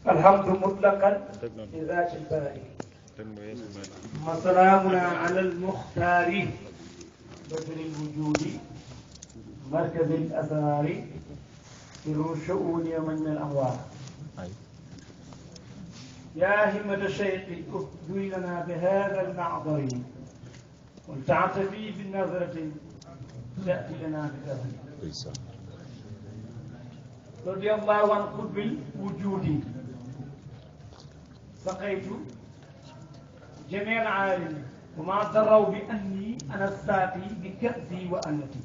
الحمد مطلقا لذات الباري وسلامنا على المختار بدر الوجود مركز الأسرار سر الشؤون ومن الأموال يا همة الشيخ اهدي لنا بهذا المعذر ولتعتفي بالنظرة تأتي لنا بكذا رضي الله عن قطب الوجود سقيت جميع العالم وما ضروا بأني أنا الساقي بكأسي وأنتي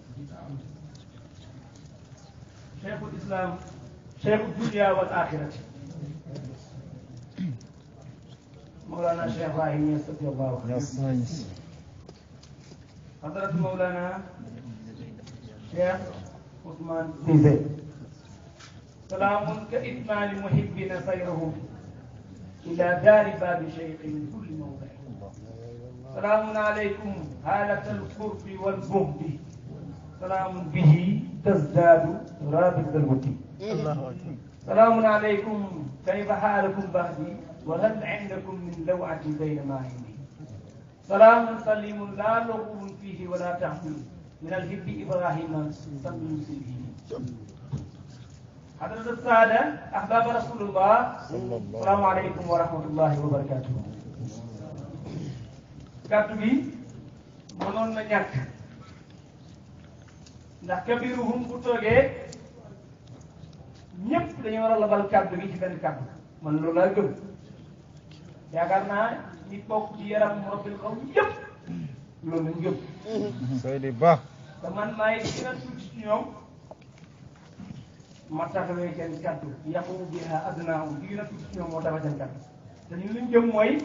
شيخ الإسلام شيخ الدنيا والآخرة مولانا شيخ إبراهيم رضي الله عنه حضرة مولانا شيخ عثمان سيسي سلام كإتمام محبين سيرهم إلى دار باب شيخ من كل موضع سلام عليكم حالة القرب والبغض سلام به تزداد رابط الودي سلام عليكم كيف حالكم بعدي وهل عندكم من لوعة بين ما عندي سلام سليم لا لغو فيه ولا تحميل من الهب إبراهيم سمي سيده حضرة السادة أحباب رسول الله السلام عليكم ورحمة الله وبركاته kàddu gi mënoon na ñàkk ndax kabiruhum bu toogee ñëpp dañu war a labal kàddu gi ci benn kàddu man loolu laa gëm yaakaar naa ñi bokk ci yaram rabbil xaw yëpp loolu lañ gëm Seydi Ba te man maay gën a tuuti ci ñoom ma taxawee seen kàddu yaqumu biha adnaahum di gën a tuuti ci ñoom moo taxawee seen kàddu te ñun liñ gëm mooy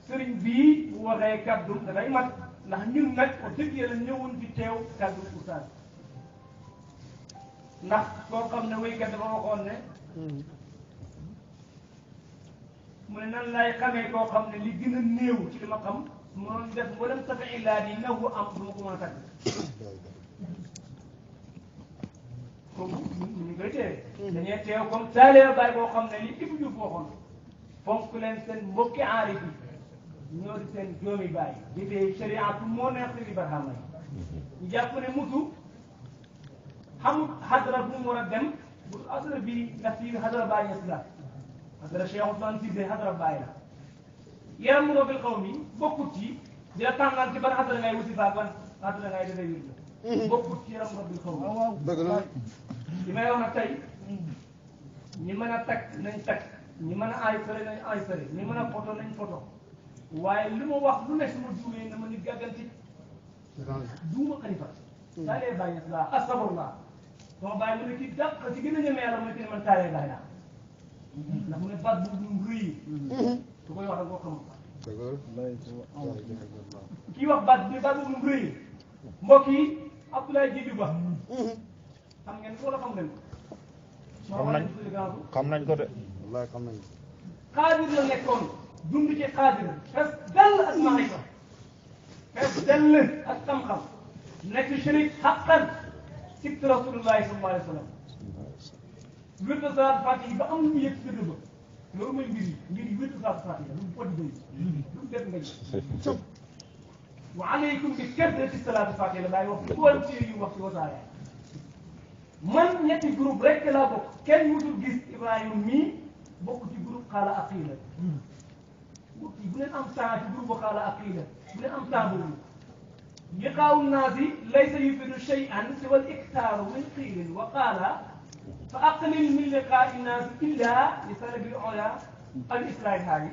sëriñ bii bu waxee kàddu dafay mat ndax ñun nag wax dëgg yàlla ñëwoon fi teew kàddu ustaas ndax koo xam ne waykat dafa waxoon ne mu ne nan laay xamee koo xam ne li gën a néew ci li ma xam mu doon def mboolem tafe illaa yi naw am du ma ko mën a tagg kooku ñu koy teewee dañuy teew comme taalee baay boo xam ne li Ibou Diouf waxoon fonk leen seen mbokki aarif yi ñoo di seen doomi baay di dee shariatu moo neex si Ibrahima yi ñu jàpp ne musu xamul xadara bu mu war a dem bu xadara bii ndax fii xadara baay ñes la xadara Cheikh Ousmane Cissé xadara baay la yaram robil xaw mi bokkut ci di la tànnal ci ban xadara ngay wuti faa ban xadara ngay defee wir la bokkut ci yaram robil xaw mi dëgg la li may wax nag tey ñi mën a takk nañ takk ñi mën a ay fëre nañ ay fëre ñi mën a photo nañ photo waaye li ma wax lu ne suma juumee na ma nit gàgganti duuma xalifa taalee bàyyi ñes laa astafurlah sama bàyyi mu ne ki dàq ci gën a ñeme yàlla mu ne ki ne man taalee bàyyi laa ndax mu ne baat bu mu rëy su koy wax da koo xamul kii wax baat bu mu rëy mbokk yi Abdoulaye Djibi Ba xam ngeen ko wala xam ngeen ko xam nañ ko de wallaay xam nañ ko xaadir la nekkoon dund ci xaadir fes dell ak maarifa fes dell ak xam-xam nekk shérif xaqan sibt rasulullahi sallallahu alayhi wa sallam wirdu salaat fatiha ba am lu mu yëg wirdu ba loolu mooy mbir yi wirdu salaat fatiha lu mu ëdd bay lu mu def ngay wa aleykum bi kasrati salaat fatiha la bàyyi wax bool ci yu wax ci wasaaya man ñetti groupe rek laa bokk kenn musul gis Ibrahima mii bokk ci groupe xaala aqila bu leen am temps ci groupe xaala aqila bu leen am temps boobu liqaawu naasi laysa yufidu shay'an siwa al-iktaaru min qiilin wa qaala fa aqlil min liqaa'i naasi illa li talabi al-ulaa al-islaahi haali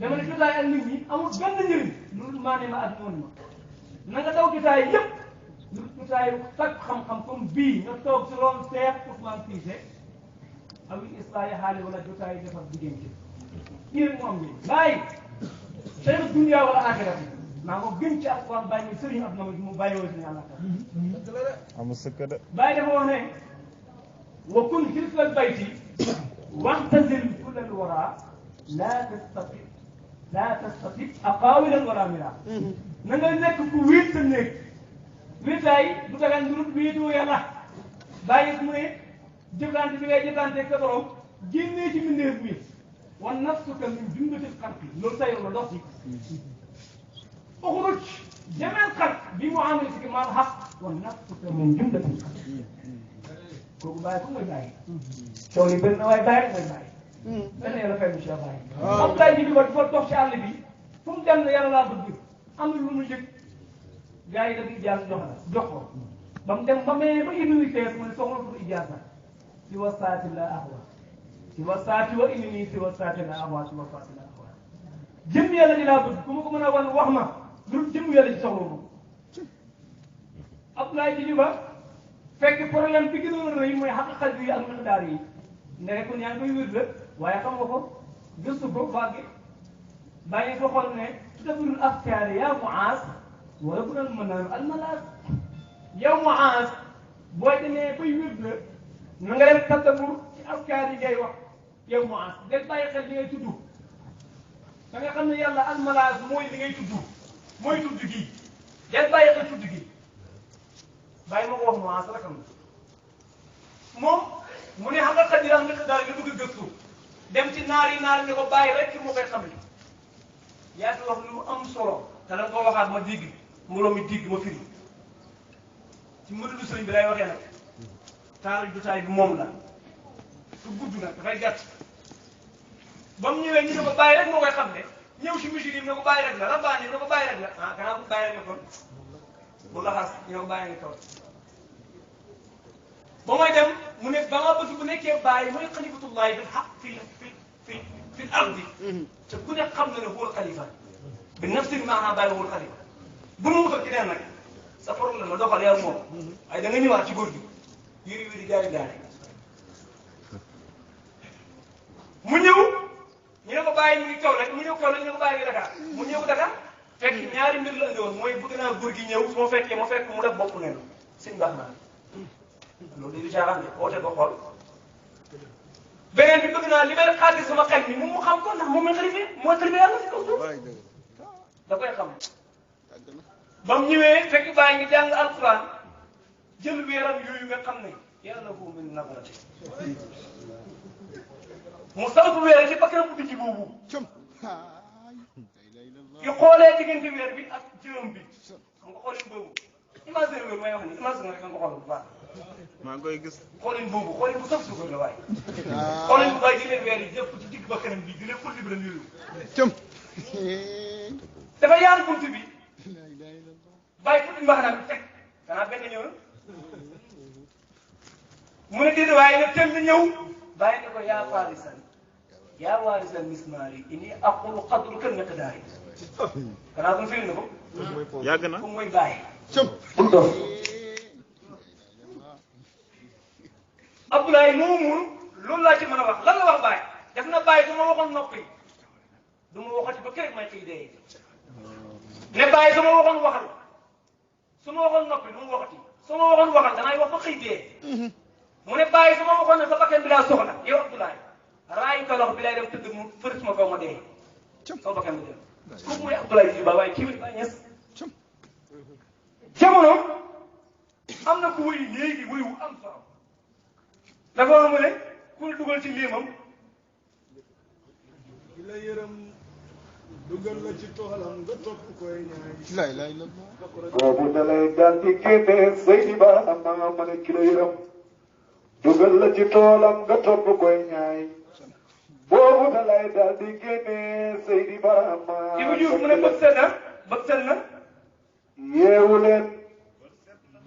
dama ne jotaay ak nit ñi amul benn njëriñ loolu maa ne ma ak noonu ma na nga daw jotaay yëpp lu jotaayu tag xam-xam comme bii nga toog si loon Cheikh Ousmane Cissé aw islaahi haali wala jotaayu defar diggante kii rek moo am njëriñ bàyyi Cheikh dunya wala aaxirati maa ko gën ci alquran bàyyi muy sëriñ ab na mu bàyyi woo si yàlla amul sëkk de bàyyi dafa wax ne wa kun xilfal bayti waxtazil kullal wara laa tastati aqaawilan wala mira na nga nekk ku wéet sa néeg wéetaay du dagan du wéetoo yàlla bàyyi mu ne jëflante bi ngay jëflante sa borom génnee ci mbindeef mi wan nafsuka min jumlatil xalqi loolu sa yoon la dox ci uxruj jameel xalq bi muamalatika maal xaq wan nafsuka min jumlatil xalqi kooku bàyyi ko mooy bàyyi coow li bëri na waaye bàyyi rek mooy bàyyi benn yàlla fay monsieur bàyyi am tay ji dafa dox ci àll bi fu mu dem ne yàlla laa bëgg am lu mu yëg gars yi dañuy jàng jox ko ba mu dem ba mee ba université mu ne soxla pour ijaasa si wasaati la ahwa si wasaati wa inni si wasaati la ahwa si wasaati la ahwa jëm yàlla di laa bëgg ku ma ko mën a wan wax ma lu jëm yàlla ci soxla moom Abdoulaye Djibi Ba fekk problème bi gënoon a rëy mooy xaqiqat yi ak miqdaar yi ndeke kon yaa ngi koy wér la waaye xam nga ko gëstu ko bàgge bàyyi ko xool ne tadabburul afkaar yaa Muaaz wala bu doon mën al malaaz yow Muaaz boo demee bay wér la na nga dem tadabbur ci afkaar yi ngay wax yow Muaaz del bàyyi xel li ngay tudd da nga xam ne yàlla al malaaz mooy li ngay tudd mooy tudd gi del bàyyi xel tudd gi bàyyi ma ko wax Muaaz rek am na moom mu ne xam nga xadiraan nga daal nga bëgg a gëstu dem ci naar yi ne ko bàyyi rek ci moo koy xam ne yaa ngi wax lu am solo te da nga ko waxaat ma dégg mbooloo mi dégg ma firi ci mënudu sëriñ bi lay waxee nag taaral jotaay bi moom la su gudd nag dafay gàtt ba mu ñëwee ñu ne ko bàyyi rek moo koy xam ne ñëw si musique yi ne ko bàyyi rek la rabbaani ne ko bàyyi rek la ah gannaaw ko bàyyi rek la kon bu laxas ñoo ko bàyyi nga kaw ba mooy dem mu ne ba ma bëgg bu nekkee bàyyi mooy xalifatullahi bil xaq fi ardi te ku ne xam na ne huwal xalifa bi nafsi maanaam bàyyi huwal xalifa bu mu wutal ci neen nag sa problème la doxal yow moom ay da nga ñëwaat ci góor gi yëri wi di jaari daane mu ñëw ñu ne ko bàyyi mu ngi kaw rek mu ñëw kaw rek ñu ne ko bàyyi ngi Dakar mu ñëw Dakar fekk ñaari mbir la indi woon mooy bëgg naa góor gi ñëw su ma fekkee ma fekk mu def bopp neen sëñ baax naa loolu di caaxaan de oote ko xool beneen bi bëgg naa li may xaati sama xel mi moom mu xam ko ndax moom mooy xalifa yàlla si kaw suuf da koy xam ba mu ñëwee fekk bàyyi ngi jàng alquran jël weeram yooyu nga xam ne yàlla ko min nabarate mu samp weer ci bakkanam bu dijji boobu yu xoolee diggante weer bi ak jërëm bi xam nga xoolin boobu imagine weer may wax ni imagine rek nga ko xool bu baax maa ngi koy gis xoolin boobu xoolin bu saf suukar la waaye xoolin bu bàyyi di leen weer yi jëpp ci digg bakkanam bi di leen fulli bi leen yooyu dafa yaan bunt bi bàyyi futti mbaxana bi teg xanaa benn ñëw mu ne déedéet waaye nga teel ñëw bàyyi ne ko yaa waarisan mismaari inni aqulu qadru kan miqdaari xanaa kon firi na ko yàgg na fu mooy bàyyi bul doon Abdoulaye moomu loolu laa ci mën a wax lan la wax bàyyi def na bàyyi du ma waxoon noppi du ma waxati ba keroog may xëy dee ne bàyyi su ma waxoon waxal su ma waxoon noppi du ma waxati su ma waxoon waxal danaay wax ba xëy dee mu ne bàyyi su ma waxoon ne sa bakkan bi laa soxla yow Abdoulaye raayu kalox bi lay dem tëdd mu fëris ma kaw ma dee sama bakkan bi dem kooku mooy Abdoulaye Djibi Ba waaye kii wala Baye Niass jamono am na ku wëy léegi wëyu am solo dafa wax mu ne ku la dugal ci liimam ki la yërëm dugal la ci toolam nga topp koy ñaay lay lay la boobu da lay daal di génne Seydi Ba ama ma ne ki la yërëm dugal la ci toolam nga topp koy ñaay boobu da lay daal di génne Seydi Ba ama Ibou Diouf mu ne bët set na yeewu leen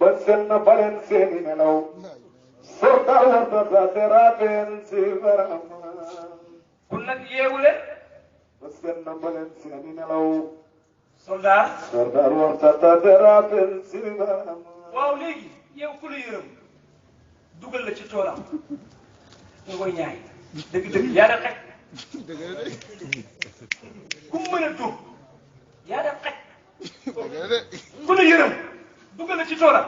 bët set na ba leen seeni nelaw sorta warta te rappel si barama kon nag yeewu leen bët set na ba leen seeni nelaw soldat sorta warta te rappel si barama waaw léegi yow ku la yërëm dugal la ci toolam nga koy ñaay dëgg-dëgg yaa def xaj ku mu mën a dóor yaa def xaj ku la yërëm dugal la ci toolam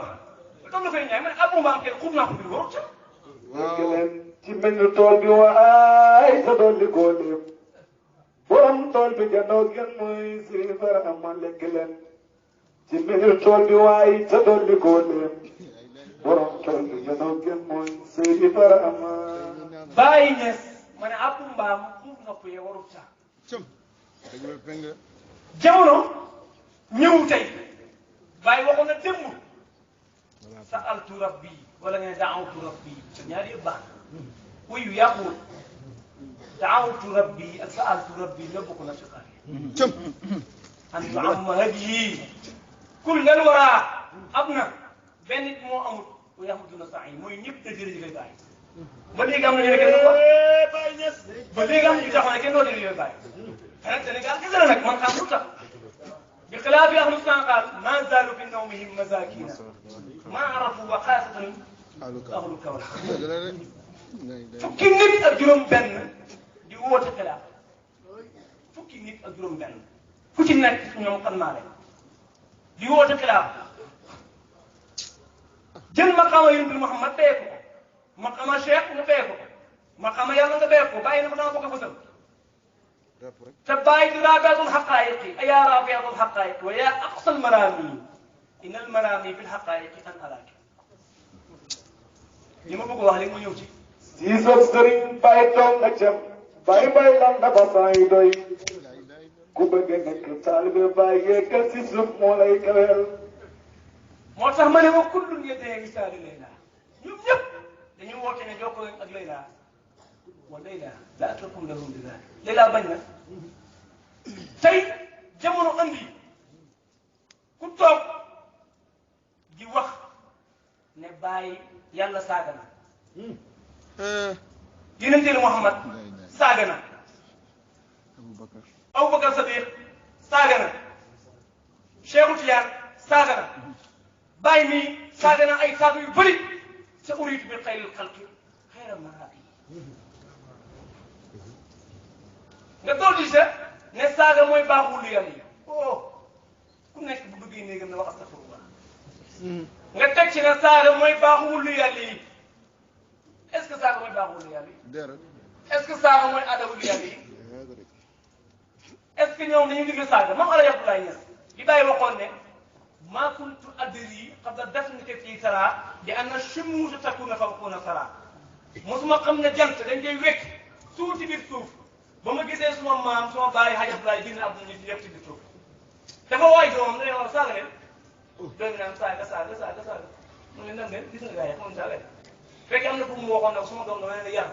comme la koy ñaay ma ne abu mbaam kenn xub naa ko bi warut ca lekk leen ci meññ tool bi waay sa dolli koo léem borom tool bi jandoo gën mooy si barama lekk leen ci meññ tool bi waay sa dolli koo léem borom tool bi jandoo gën mooy si barama Baye Niass ma ne àpp mbaam mu nopp yee warut saa dëgg jamono ñëw tey bàyyi waxoon na démb sa'altu rabbi wala nga ne da'awtu rabbi ñaari yëpp baax wuyu yàqul da'awtu rabbi ak sa'altu rabbi ñoo bokk na ci xaar an yu'amma hadiyi kul lal wara am na benn nit moo amul wa yahmuduna sa'i mooy ñëpp da jërëjëf bàyyi ba léegi am na ñu ne kenn ba léegi am na ñu taxaw ne kenn doo jërëjëf bàyyi xanaa Sénégal kese la nag man xam lu tax bi xilaafi ahlu sanqal ma zaalu fi nawmihim masakina ma arafu wa xaasatan ahlu kawla fukki nit ak juróom benn di woote xilaaf fukki nit ak juróom benn ku ci nekk ñoom xam naa leen di woote xilaaf jël maqaama yonent bi Muhammad bee ko maqaama cheikh nga bee ko maqaama yàlla nga bee ko bàyyi na ko dama bëgg a fësal te bàyyi di raabiatul xaqaayiqi ayaa raabiatul xaqaayiqi wa yaa aqsal maraami inna al maraami fil xaqaayiqi an alaaki li ma bëgg a wax léegi ma ñëw ci siisoog sëriñ bàyyi toog nga cam bàyyi bàyyi lan na ba bàyyi doy ku bëgg a nekk taalibe bàyyi yeggal si suuf moo lay kaweel moo tax ma ne wa kullun yadee misaali Layla ñoom ñëpp dañuy woote ne jokkoo ak Layla wa Layla la atrakum lahum bi daalik Layla bañ na tey jamono andi ku toog di wax ne bàyyi yàlla saaga na yonenteelu Muhammad saaga na Abubakar Sadiq saaga na Cheikhu Tijaan saaga na bàyyi mi saaga na ay saaga yu bëri sa uriitu bi xayril xalqi xayra maraabi nga dool di sa ne saaga mooy baaxul lu yàlla yi oh ku nekk bu duggee néegam ne wax astafurullah nga teg ci ne saaga mooy baaxul lu yàlla yi est-ce que saaga mooy baaxul lu yàlla yi est-ce que saaga mooy adabu lu yàlla yi est-ce que ñoom dañuy digle saaga moom ala yàqu laay ñes li bàyyi waxoon ne maa kuntu adri qabla dafnika fii sara bi anna shumuusa takuna fawquna sara mosuma xam ne jant dañ koy wekk suuf ci biir suuf ba ma gisee suma maam suma bàyyi Hadj Abdoulaye génn àdduna ñu def ci biir suuf dafa waay doomam dañoo war a saaga leen doom naan saaga mu ne nan leen gis nga gars yi xamuñ saaga fekk am na fu mu waxoon nag suma doom dama leen yar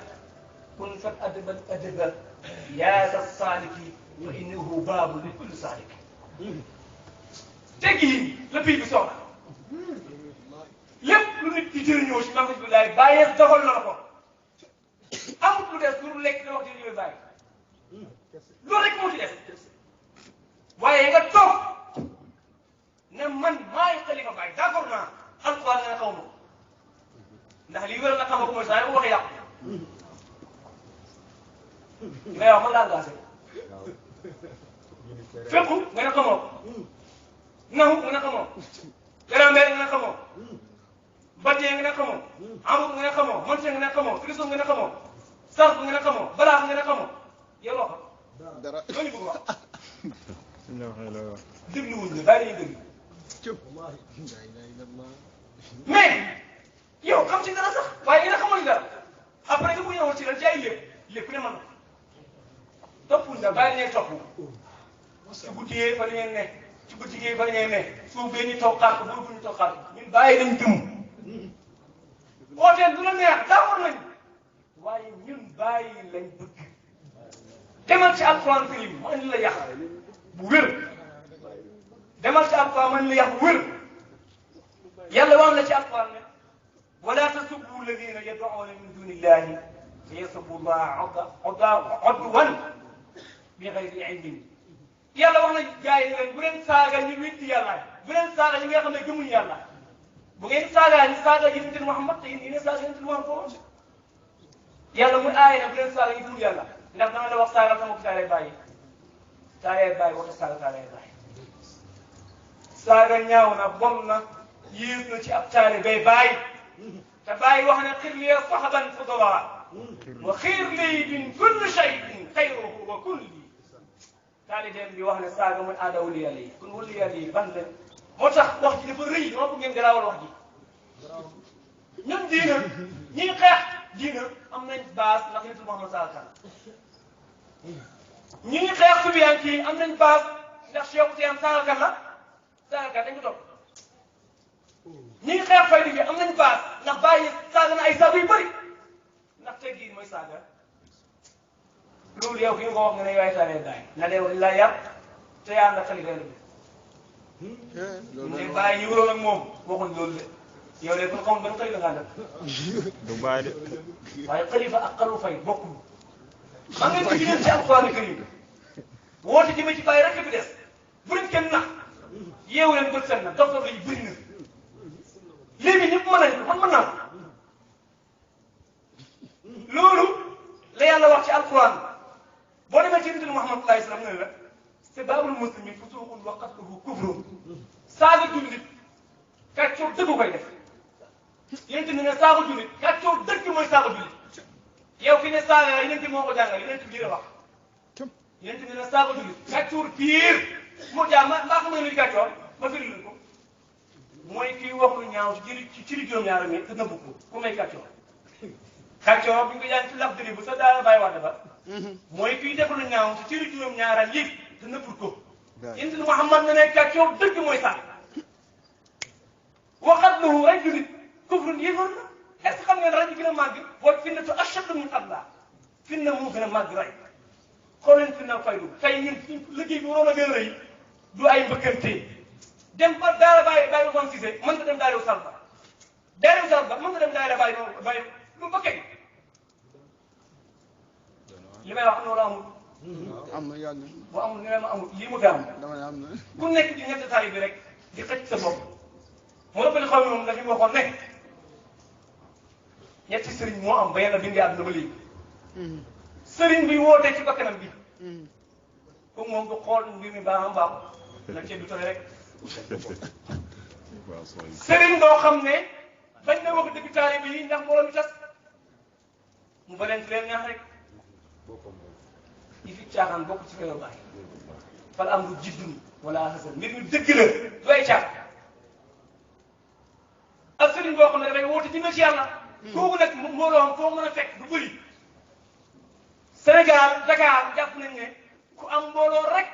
kun fat adabal yaa sa saaliki fa innahu baabu li kulli saalik teggi la bii bi soxla lépp lu nit di jëriñoo si maam Abdoulaye bàyyee doxal na la ko amut lu des lu lekk da wax di ñëwee bàyyi loolu rek moo ci des waaye nga toog ne man maay xalifa bàyyi d'accord naa alquran nga xaw ma ndax lii wér na xam ko mooy saa yoo ko waxee yàqu ngay wax man laa gaase fépp nga ne xamoo naxu nga ne xamoo grammaire nga ne xamoo batee nga ne xamoo amut nga ne xamoo monte nga ne xamoo filosofe nga ne xamoo sarf nga ne xamoo balaax nga ne xamoo yow loo xam dara loo ñu bëgg wax dégluwuñ la bàyyi dañuy déglu mais yow xam ci dara sax waaye yéen a xamoon dara après que bu ñëwoon ci lan ci ay lépp ne man toppuñ la bàyyi ngeen topp ci guddiyee fa la ngeen ne ci bëccëgee fa la ngeen ne suuf bee ñu toog xaar ko bu ñu toog xaar ko ñun bàyyi lañ jëm ooteel du la neex d'accord nañ waaye ñun bàyyi lañ bëgg demal ci alquran karim ma indi la yàq bu wér demal ci alquran ma indi la yàq bu wér yàlla wax na ci alquran ne wala tasubbu alladina yad'una min duni illahi fa yasubbu llaha udwan bi ghayri ilmin yàlla wax na gars yi ne leen bu leen saaga ñu witti yàlla bu leen saaga ñi nga xam ne gëmuñ yàlla bu ngeen saaga ñu saaga yonent Muhammad te yéen saaga yonent Muhammad ko yàlla muy aaye na bu leen saaga ñu tudd yàlla ndax dama la wax saaga sama ko taalay bàyyi waxta saaga taalay bàyyi saaga ñaaw na bon na yéeg na ci ab taale bay bàyyi te bàyyi wax ne xir lee saxaban fudala wa xiir lii min kulli shay'in xayruhu wa kulli taalibeem bi wax ne saaga mooy aada wuli yàlla yi kon wuli yàlla yi ban leen moo tax wax ji dafa rëy dama bëgg ngeen garaawal wax ji ñun diina ñiy xeex diina am nañ base ndax yonent Muhammad sallallahu alayhi wasallam ñi ngi xeex subiyanke yi am nañ base ndax Cheikh Tiyaan saagakat la saagakat dañ ko topp ñi ngi xeex faydu bi am nañ base ndax bàyyi saaga na ay saaga yu bëri ndax teggin mooy saaga loolu yow ki nga ko wax nga ne yow ay saaga gaay na lee la yar te yaa ndax xalifa la ne bàyyi ñu waroon ak moom waxuñ loolu de yow de kon xamul ban xalifa ngaa def du bàyyi de waaye xalifa ak xalu fay bokkul man ngeen ko jigéen ci alquran karim woote jëme ci bàyyi rek bi des bu leen kenn nax yeewu leen bët seen na docteur lañu bëri na léegi ñëpp mën nañ ko man mën naa ko loolu la yàlla wax ci alquran boo demee ci yonent Muhammad sallallahu alayhi wa sallam ne la sibaabul muslimi fusuuqun wa qatluhu kufrun saaga jullit kàccoor dëgg koy def yonent ne saaga jullit kàccoor dëgg mooy saaga jullit yow fi ne saaga yonent moo ko jàngal yonent bi la wax yonent ne saaga jullit kàccoor piir moo jaar mbaa xam nga luy kàccoor ba firi lu ko mooy kii wax lu ñaaw ci ciri juróom-ñaar mi te nëbbu ko ku may kàccoor kàccoor bi nga jàng ci laf dëri bu sa daara bàyyi wax dafa mooy kii def lu ñaaw ci ciri juróom-ñaaral yi te nëbbul ko yonent Muhammad ne ne kàccoor dëgg mooy saaga waxat lahu rey julit kufrun yéefar la est ce que xam ngeen rajo gën a màgg boo finnatu ashaddu min qatla finna moo gën a màgg rey xool leen finna faydu tey ñun liggéey bi waroon a gën a rëy du ay mbëkkante dem ba daara bàyyi Ousmane Cissé mën nga dem daara Salba mën nga dem daara bàyyi lu bëkkee li may wax loolu amul am na yàgg bu amul nga ma amul lii mu fi am ku nekk ci ñetti taali bi rek di xëcc sa bopp moo ëppali xaw moom dafi waxoon ne ñetti sëriñ moo am ba yàlla bindee àdduna ba léegi sëriñ bi wootee ci bakkanam bi comme moom du xool mbir mi baaxam baaxu nag ci du tole rek sëriñ boo xam ne bañ na wax dëgg taalibe yi ndax mbooloo mi tas mu ba leen ci leen ñaax rek yi fi caaxaan bokk ci kayo bàyyi fal am lu jiddun wala xasan mbir mi dëgg la du ay caaxaan ak sëriñ boo xam ne dafay woote jëme ci yàlla kooku nag mbooloo foo mën a fekk du bëri Sénégal Dakar jàpp nañ ne ku am mbooloo rek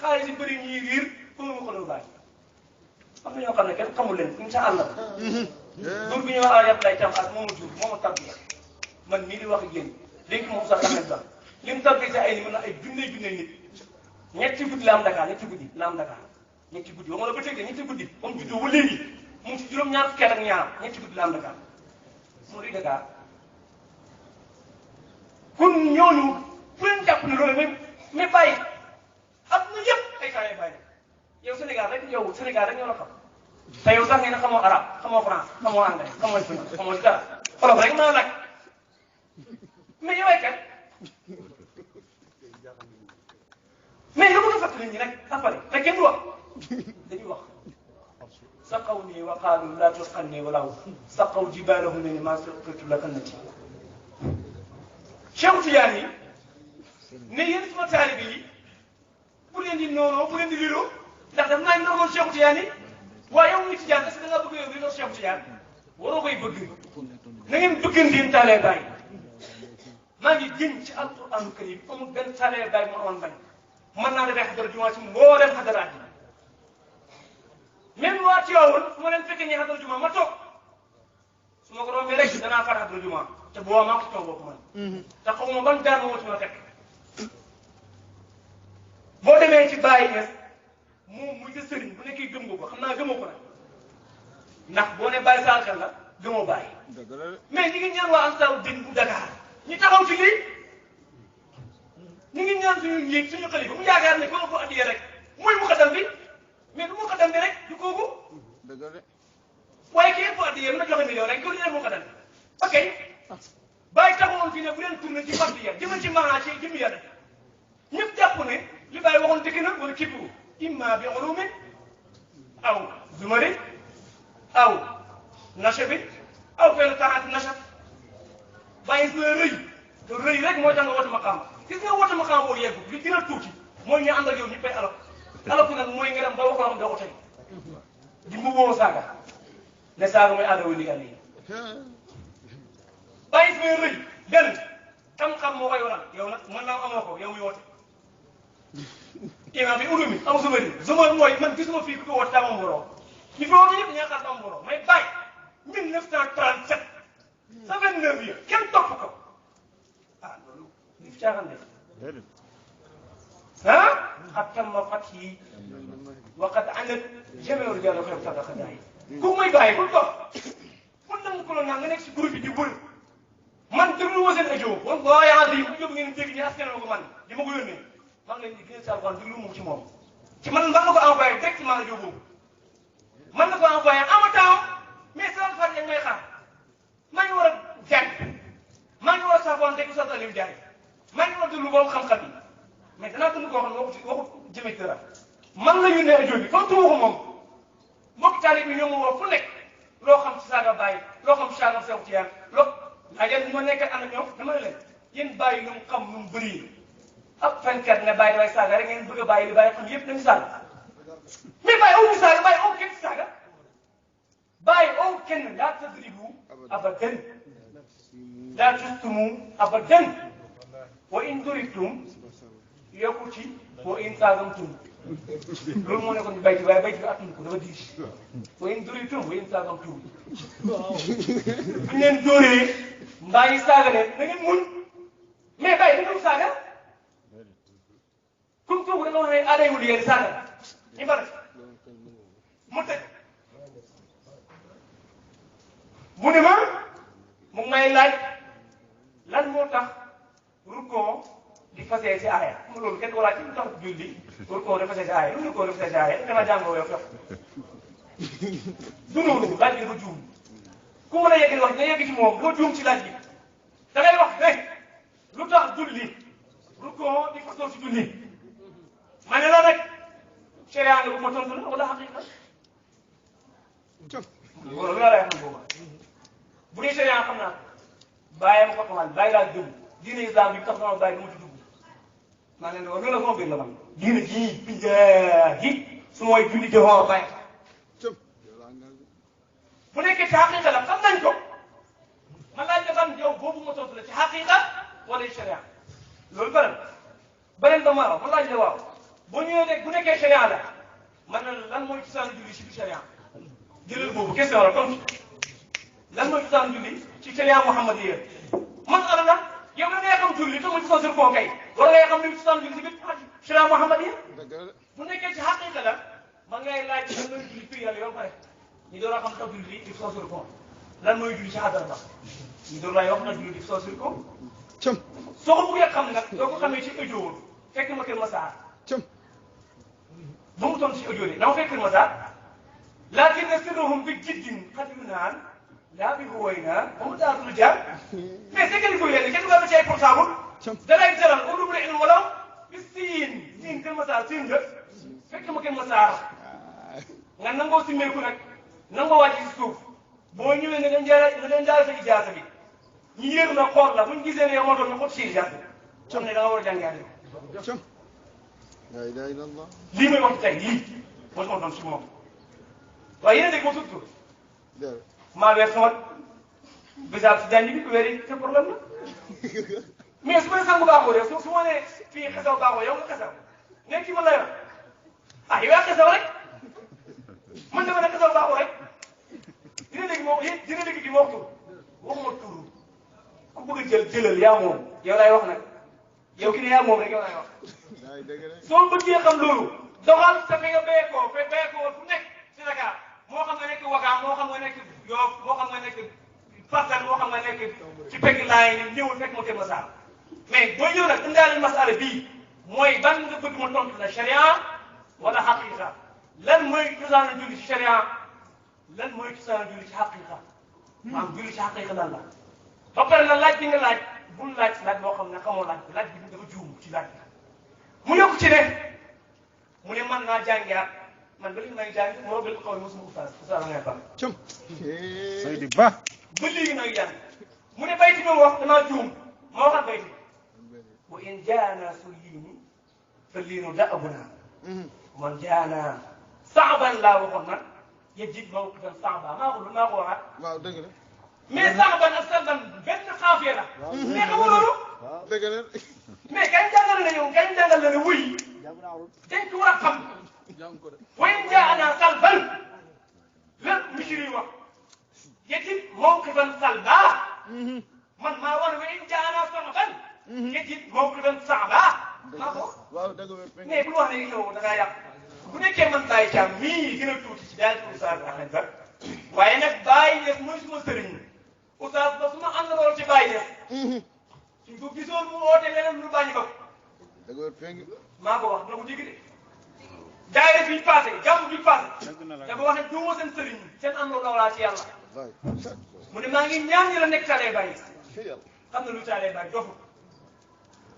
xaalis yu bëri ñuy riir pour mu ko doon bàyyi am na ñoo xam ne kenn xamul leen incha allah dur bi ñu wax yàpp lay tam ak moomu jur moomu tarbiya man mii di wax ak yéen léegi moom sax amet ba li mu tarbiya si ay ni mën na ay junne nit ñetti guddi la am Dakar ñetti guddi la am Dakar ñetti guddi ba ma la ba teg de ñetti guddi ba mu juddoo ba léegi mu ngi ci juróom-ñaar fukki at ak ñaar ñetti guddi la am Dakar moo di Dakar kon ñooñu fu leen jàpp ne loolu mais bàyyi am na yëpp ay saa yu bàyyi yow Sénégal rek ñoo la xam te yow sax ngeen ne xamoo arabe xamoo français xamoo anglais xamoo espagnol xamoo dara olof rek mën a laaj mais yow ay kat mais nga bëgg a fàttali nit ñi nag après te kenn du wax dañuy wax saqaw nii wa qaalu laa tusqannii walaw saqaw jibaalahum ne maa saqaytu laka nati Cheikh Tidiane yi ne yéen sama taalibe yi bu leen di noonoo bu leen di liroo ndax daf naa noonu Cheikh Tidiane yi waaye yow mi Tidiane est-ce que da ngaa bëgg yow di noonu Cheikh Tidiane waroo koy bëgg na ngeen bëggandeen taalee baay maa ngi gën ci alquranu karim amul benn taalee baay mu amoon bañ mën naa defee xadara jumaa ci mbooleem xadaraat yi même waa Tiwaawan su ma leen fekkee ñi xadara jumaa ma toog su ma ko rombee rek danaa far xadara jumaa te boo maa ko ci bopp man te xaw ma ban jaar moo ci ma fekk boo demee ci Baye Niass moom muy sa sëriñ bu nekkee gëm nga ko xam naa gëmoo ko nag ndax boo ne Baye Sall la gëmoo Baye mais ñi ngi ñaan waa Ansaaru Din bu Dakar ñu taxaw ci lii ñu ngi ñaan suñu njiit suñu xalifa mu yaakaar ne ko addiyee rek mooy muqaddam bi mais du muqaddam bi rek du kooku waaye kii ko addiyee mën na joxe million rek ko ñu ne muqaddam bi ok Baye taxawoon fii ne bu leen tourné ci fardi ya jëmal ci maanaa ci jëmmi yàlla ñëpp jàpp ne li Baye waxoon dëgg na wala kibru imma bi ulumin aw zumari aw nashabin aw fenn taxaati nashab Baye su rëy te rëy rek mooy tax nga woote maqaam gis nga woote maqaam boo yeggu li gën a tuuti mooy ñu ànd ak yow ñu fay alal nag mooy nga dem ba wax loo xam doo ko tey di mbubboo saaga ne saaga mooy aada wu liggéey yi bàyyi fi may rëy benn xam-xam moo koy waral yow nag mën naa amoo ko yow muy woote imaam bi ulu mi am zumari zumar mooy man gisuma fii ku ko woote daa am mbooloo ñu fi woote yëpp ñaa xaar daa am mbooloo may bàyyi 1937 sa 29 yi kenn topp ko ah loolu li fi caaxaan ne ah xat tamma fathi wa qad anat jamiu rijal xew sadaqa daay ku muy bàyyi bul topp mun nangu ko nga nekk si groupe bi di bëri man déglu ma seen audio kon waaye andi bu jóg ngeen dégg ñu askan ko man di ma ko yónnee maa ngi leen di gën sa alxuraan déglu mu ci moom ci man na ko envoyé directement audio boobu man na ko envoyé en même temps mais sa alxuraan dañ may xaar maa ngi war a jàng maa ngi war a saafoon dégg sa Aliou Ndiaye maa ngi war a déglu borom xam-xam yi mais danaa dund koo xam ne waxut jëmee ci dara man la yónnee audio bi comme tuuma ko moom mbokk taalib yi ñoo ma woo fu nekk loo xam ci saaga bàyyi loo xam ci saaga sew ci yaan loo yéen ma nekk ànd ak ñoom dama ne leen yéen bàyyi lu mu xam lu mu bëri ab fenkat ne bàyyi dafay saaga rek ngeen bëgg a bàyyi li bàyyi xam yëpp nañu saaga mais bàyyi aw ñu saaga bàyyi aw kenn saaga bàyyi aw kenn laa tadribu abadan laa tustumu abadan wa in duribtum yokku ci wa in saagamtum loolu moo nekkoon ci bayti waaye bayti bi atun ko dafa diis wa in duribtum wa in saagamtum buñ leen dóoree mbaa yi saaga leen na ngeen muñ mais bàyyi da nga saaga comme toogu da nga wax ne aaday wul yéen saaga ñu bari mu tëj mu ne ma mu ngi may laaj lan moo tax rukkoo di fasee si aaya mu loolu kenn wala ci lu tax julli rukkoo di fasee si aaya lu rukkoo di fasee si aaya dama jàngoo yow tax du noonu laaj bi dafa juum ku mën a yegg wax nga yegg ci moom doo juum ci laaj bi da ngay wax ne lu tax julli rukkoo di fasoo si julli ma ne la rek sharia nga bu ma tontu la wala xaqiqa loolu la lay xam booba bu dee sharia xam naa bàyyi ma ko xamal bàyyi laa gëm diine islam bi tax sama bàyyi mu ci dugg maa ne loolu la sama biir la man diine jii ji su mooy julli joxoon bàyyi bu nekkee ci xaqiqa la xam nañ ko man laaj ban yow boobu ma tontu la ci xaqiqa wala sharia loolu beneen ba ma man laaj la waaw boo ñëwee rek bu nekkee sharia la man na lan mooy cosaan julli ci sharia jëlal boobu question la tontu lan mooy cosaan julli ci sharia muhammadiya man ala la yow da ngay xam julli te mu ci sosur koo kay wala ngay xam li cosaan julli ci biir sharia muhammadiya bu nekkee ci xaqiqa la man ngay laaj lan mooy julli fii yàlla yow pare ñu door a xam tax julli di sosur ko lan mooy julli ci xadara ba ñu door lay wax na julli di sosur ko soo ko bëggee xam nag doo ko xamee ci audio fekk ma Kër Massar ba mu tontu ci audio de dama fekk Kër Massar laakin sirruhum bi jiddin xat yu naan laa bi huway naa ba mu daatul jaar mais c'est que li koy leen kenn du ko ci ay portable da lay jaral au double ilm wala bi siin Kër Massar siin nga fekk ma Kër Massar nga nangoo simmeeku nag nangoo wàcc ci suuf boo ñëwee nga dem jaaree sa ijaasa bi ñu yéegu na xool la buñ gisee ne yow moo doon ñu xot si ijaasa xam ne da nga war a jàngaale la ilaha illallah lii may wax tey lii moo sama doon si moom waaye yéen a dégg ma tudd maa weer sama bisaab si janj bi weer yi c'est problème la mais su ma nee sangu baaxoo rek su ma nee fii xesaw baaxoo yow nga xesaw nekk ci man la yor ah yow yaa xesaw rek man dama ne xesaw baaxoo rek dina dégg moom dina dégg di ma wax tur waxuma tur ku bëgg a jëlal yaa moom yow laay wax nag yow ki ne yaa moom rek yow laay wax soo bëggee xam loolu doxal te fi nga béyekoo fu nekk ci Dakar moo xam nga nekk Wakaam moo xam nga nekk Yoff moo xam nga nekk Parcelles moo xam nga nekk ci pegg laay ni ñëwul fekk ma Kër Massar mais booy ñëw nag indaale masala bii mooy ban nga bëgg ma tontu la sharia wala xaqiqa lan mooy cosaanu julli ci sharia lan mooy cosaanu julli ci xaqiqa maanaam julli ci xaqiqa lan la ba pare na laaj bi nga laaj bul laaj boo xam ne xamoo laaj bi dafa juum ci laaj bi mu yokk ci ne mu ne man naa jàngiwaat man ba léegi may jàng moo gën xaw ma mosuma oustaz la ngay fal. Seydi Ba ba léegi may jàng mu ne bayti bi wax damaa juum ma waxaat bayti wa in jaana sulliini fa liinu da'abuna man jaana saaban laa waxoon nag yajid mawqifan saaba maa ko waxaat. waaw dëgg la. mais saxban ak salban benn xaafiya la mais xamoo loolu dëgg la mais kañ jàngal la yow kañ jàngal la ne wuy dañ ko war a xam wa in jaana salban la misiri wax yejit mawqifan salba man maa war wa in jaana salban yejit mawqifan sa'ba maa ko waaw dëgg la mais bul wax ne yow da ngaa yàq bu nekkee man Baye Thiam mii gën a tuuti ci daal di Oustaz Ahmed Ba waaye nag Baye Niass mooy suma sëriñ Oustaz Ba su ma àndaloon ci Baye Niass suñ ko gisoon mu woote leneen lu bañ ko dëgg la fengi maa ko wax na ko dégg de daayira bi passé jàmm bi passé dafa wax ne duuma seen sëriñ seen àndoo dawlaa ci yàlla waay mu ne maa ngi ñaan ñi la nekk Taalee Baye ci yàlla xam na lu Taalee Baye dofu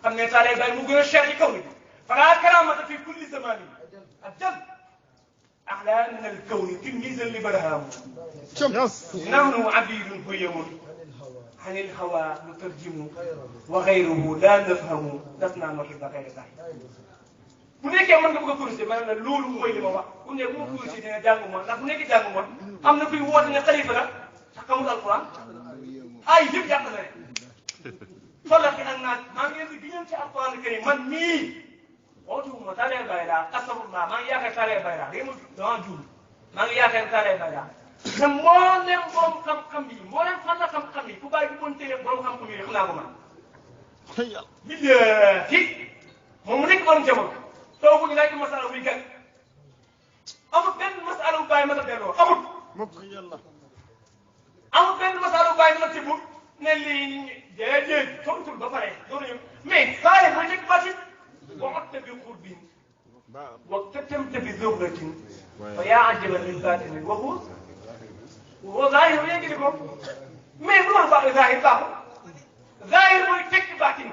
xam ne Taalee Baye mu gën a cher ci kaw ni falaa karaamata fi kulli zamanin الدم أعلى من الكون تلميذا لبرهام نحن عبيد هيم عن الهوى نترجم وغيره لا نفهم لسنا نحب غير صحيح bu nekkee mën nga bëgg a corriger ma ne la loolu mooy li ma wax bu ne bu ma corriger dina jànguma ndax bu nekkee jànguma am na kuy woote ne xalifa la sax xamul alquran ay yëpp yàq na rek fallaki ak naaj maa ngi leen di giñal ci alquran karim man mii ootuma Taalee Baye laa astafurlah maa ngi yaakaar Taalee Baye laa dama juum maa ngi yaakaar Taalee Baye laa te mboolem borom xam-xam yi mboolem fan la xam-xam yi fu bàyyi bu mën téye borom xam-xam yi xam naa ko man. billahi moom mu nekk borom jamono toogu ñu laaj masala buy gàtt amul benn masala bu bàyyi mën a delloo amul. amul benn masala bu bàyyi mën a tibb ne lii déedéet tontul ba pare doon nañu mais saa yi mooy nekk bâti. وقت بقرب واكتتمت بذرة فيا عجبا من باطن وهو ظاهر يجري ما يقول بقى ظاهر بقى ظاهر mooy tekki baatin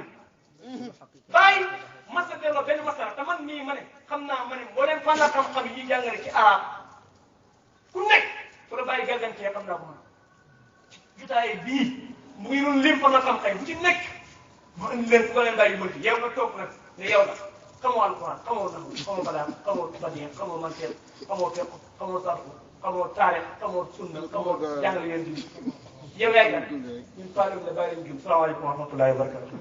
bàyyi masa delloo benn masala te man mii ma ne xam naa ma ne boo leen fan la xam-xam yi jàngale ci arab ku nekk su la bàyyi gàggantee xam naa ko man jotaay bii mu ngi doon lim fan la xam-xam bu ci nekk mu indi leen ko leen bàyyi mënti yow nga toog nag ne yow la xamoo alquran xamoo naxu xamoo balaam xamoo badien xamoo mantiq xamoo fiqh xamoo sarfu xamoo taarix xamoo sunna xamoo jàngale yéen di yow yaay gan ñun faale la bàyyi leen jum salaamaaleykum wa rahmatullahi wa barakatuh